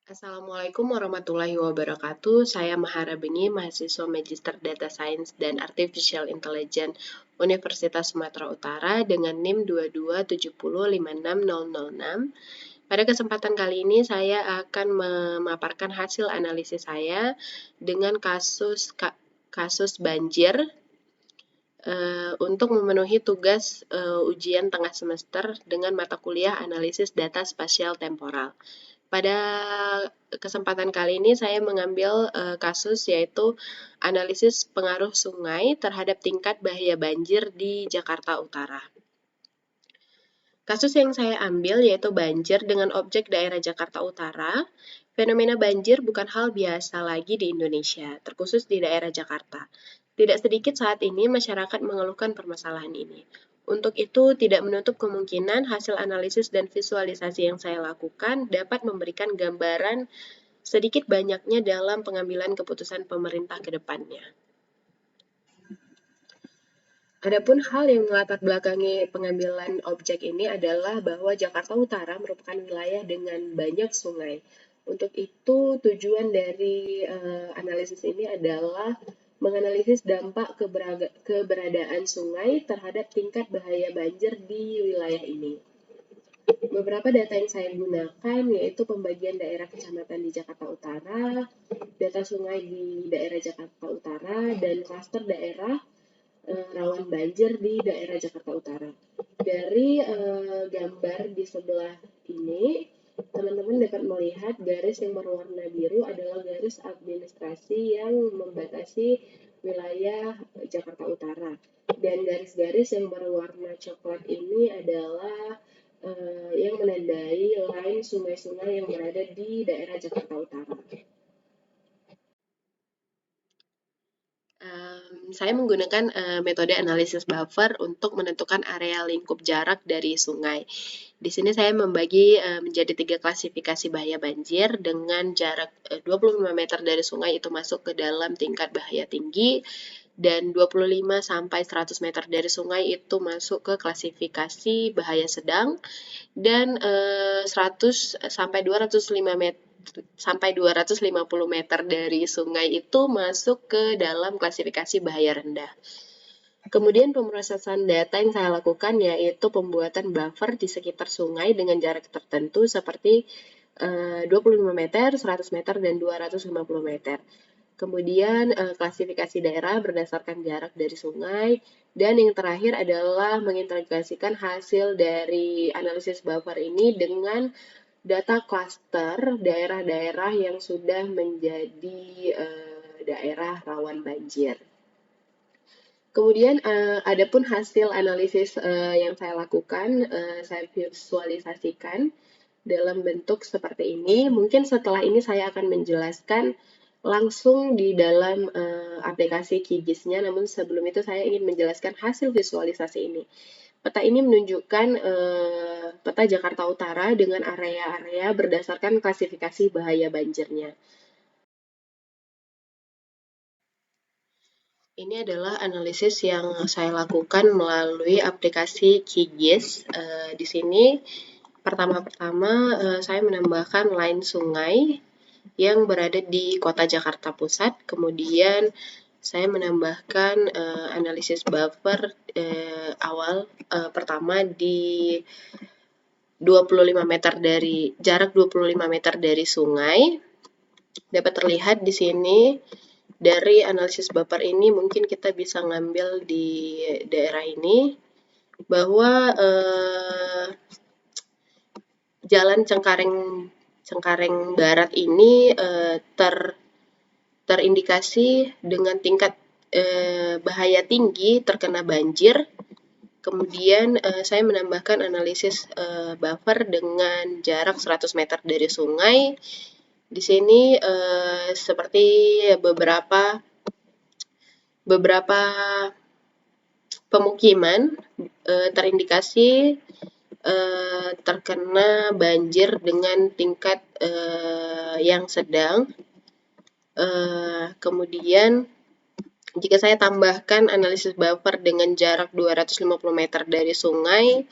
Assalamualaikum warahmatullahi wabarakatuh. Saya Maharabini, mahasiswa Magister Data Science dan Artificial Intelligence Universitas Sumatera Utara dengan NIM 227056006. Pada kesempatan kali ini saya akan memaparkan hasil analisis saya dengan kasus banjir untuk memenuhi tugas ujian tengah semester dengan mata kuliah analisis data spasial temporal. Pada kesempatan kali ini saya mengambil kasus yaitu analisis pengaruh sungai terhadap tingkat bahaya banjir di Jakarta Utara. Kasus yang saya ambil yaitu banjir dengan objek daerah Jakarta Utara. Fenomena banjir bukan hal biasa lagi di Indonesia, terkhusus di daerah Jakarta. Tidak sedikit saat ini masyarakat mengeluhkan permasalahan ini. Untuk itu, tidak menutup kemungkinan hasil analisis dan visualisasi yang saya lakukan dapat memberikan gambaran sedikit banyaknya dalam pengambilan keputusan pemerintah ke depannya. Adapun hal yang melatar belakangi pengambilan objek ini adalah bahwa Jakarta Utara merupakan wilayah dengan banyak sungai. Untuk itu, tujuan dari analisis ini adalah menganalisis dampak keberadaan sungai terhadap tingkat bahaya banjir di wilayah ini. Beberapa data yang saya gunakan yaitu pembagian daerah kecamatan di Jakarta Utara, data sungai di daerah Jakarta Utara, dan klaster daerah rawan banjir di daerah Jakarta Utara. Dari gambar di sebelah ini, teman-teman dapat melihat garis yang berwarna biru adalah garis administrasi yang membatasi wilayah Jakarta Utara. Dan garis-garis yang berwarna coklat ini adalah yang menandai line sungai-sungai yang berada di daerah Jakarta Utara. Saya menggunakan metode analisis buffer untuk menentukan area lingkup jarak dari sungai. Di sini saya membagi menjadi 3 klasifikasi bahaya banjir dengan jarak 25 meter dari sungai itu masuk ke dalam tingkat bahaya tinggi, dan 25 sampai 100 meter dari sungai itu masuk ke klasifikasi bahaya sedang, dan 100 sampai 205 meter sampai 250 meter dari sungai itu masuk ke dalam klasifikasi bahaya rendah. Kemudian pemrosesan data yang saya lakukan yaitu pembuatan buffer di sekitar sungai dengan jarak tertentu seperti 25 meter, 100 meter, dan 250 meter. Kemudian klasifikasi daerah berdasarkan jarak dari sungai, dan yang terakhir adalah mengintegrasikan hasil dari analisis buffer ini dengan data klaster daerah-daerah yang sudah menjadi daerah rawan banjir. Kemudian adapun hasil analisis yang saya lakukan, saya visualisasikan dalam bentuk seperti ini. Mungkin setelah ini saya akan menjelaskan langsung di dalam aplikasi QGIS-nya, namun sebelum itu saya ingin menjelaskan hasil visualisasi ini. Peta ini menunjukkan peta Jakarta Utara dengan area-area berdasarkan klasifikasi bahaya banjirnya. Ini adalah analisis yang saya lakukan melalui aplikasi QGIS. Di sini pertama-tama saya menambahkan line sungai yang berada di kota Jakarta Pusat. Kemudian saya menambahkan analisis buffer awal pertama di 25 meter dari jarak 25 meter dari sungai. Dapat terlihat di sini dari analisis buffer ini mungkin kita bisa ngambil di daerah ini bahwa jalan Cengkareng Barat ini terindikasi dengan tingkat bahaya tinggi terkena banjir. Kemudian saya menambahkan analisis buffer dengan jarak 100 meter dari sungai. Di sini seperti beberapa pemukiman terindikasi terkena banjir dengan tingkat yang sedang. Kemudian jika saya tambahkan analisis buffer dengan jarak 250 meter dari sungai,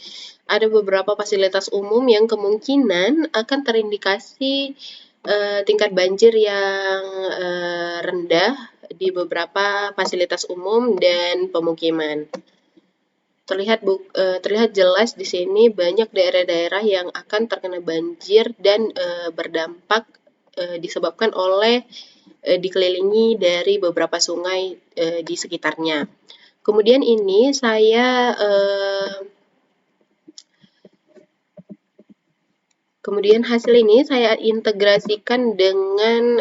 ada beberapa fasilitas umum yang kemungkinan akan terindikasi tingkat banjir yang rendah di beberapa fasilitas umum dan pemukiman. Terlihat jelas di sini banyak daerah-daerah yang akan terkena banjir dan berdampak disebabkan oleh dikelilingi dari beberapa sungai di sekitarnya. Kemudian ini kemudian hasil ini saya integrasikan dengan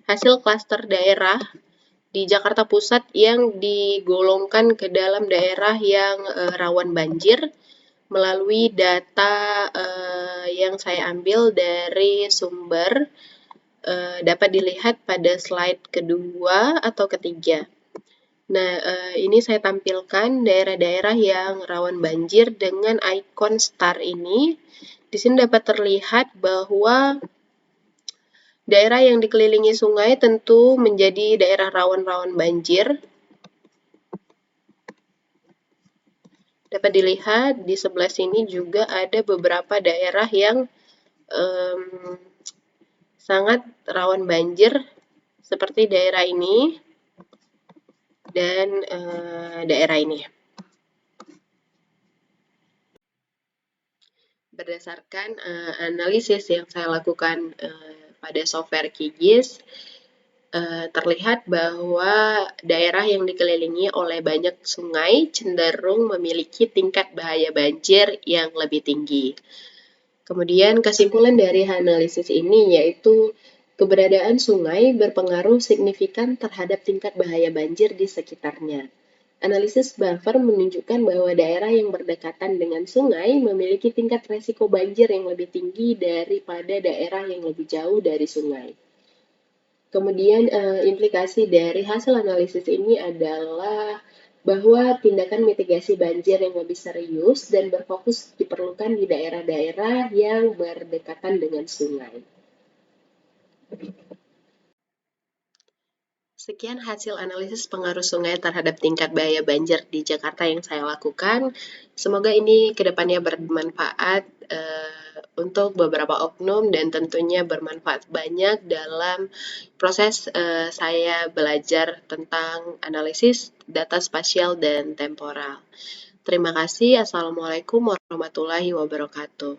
hasil klaster daerah di Jakarta Pusat yang digolongkan ke dalam daerah yang rawan banjir melalui data yang saya ambil dari sumber dapat dilihat pada slide kedua atau ketiga. Nah, ini saya tampilkan daerah-daerah yang rawan banjir dengan ikon star ini. Di sini dapat terlihat bahwa daerah yang dikelilingi sungai tentu menjadi daerah rawan-rawan banjir. Dapat dilihat di sebelah sini juga ada beberapa daerah yang sangat rawan banjir seperti daerah ini dan daerah ini. Berdasarkan analisis yang saya lakukan pada software QGIS, terlihat bahwa daerah yang dikelilingi oleh banyak sungai cenderung memiliki tingkat bahaya banjir yang lebih tinggi. Kemudian kesimpulan dari analisis ini yaitu keberadaan sungai berpengaruh signifikan terhadap tingkat bahaya banjir di sekitarnya. Analisis buffer menunjukkan bahwa daerah yang berdekatan dengan sungai memiliki tingkat resiko banjir yang lebih tinggi daripada daerah yang lebih jauh dari sungai. Kemudian implikasi dari hasil analisis ini adalah bahwa tindakan mitigasi banjir yang lebih serius dan berfokus diperlukan di daerah-daerah yang berdekatan dengan sungai. Sekian hasil analisis pengaruh sungai terhadap tingkat bahaya banjir di Jakarta yang saya lakukan. Semoga ini kedepannya bermanfaat untuk beberapa oknum dan tentunya bermanfaat banyak dalam proses saya belajar tentang analisis data spasial dan temporal. Terima kasih. Assalamualaikum warahmatullahi wabarakatuh.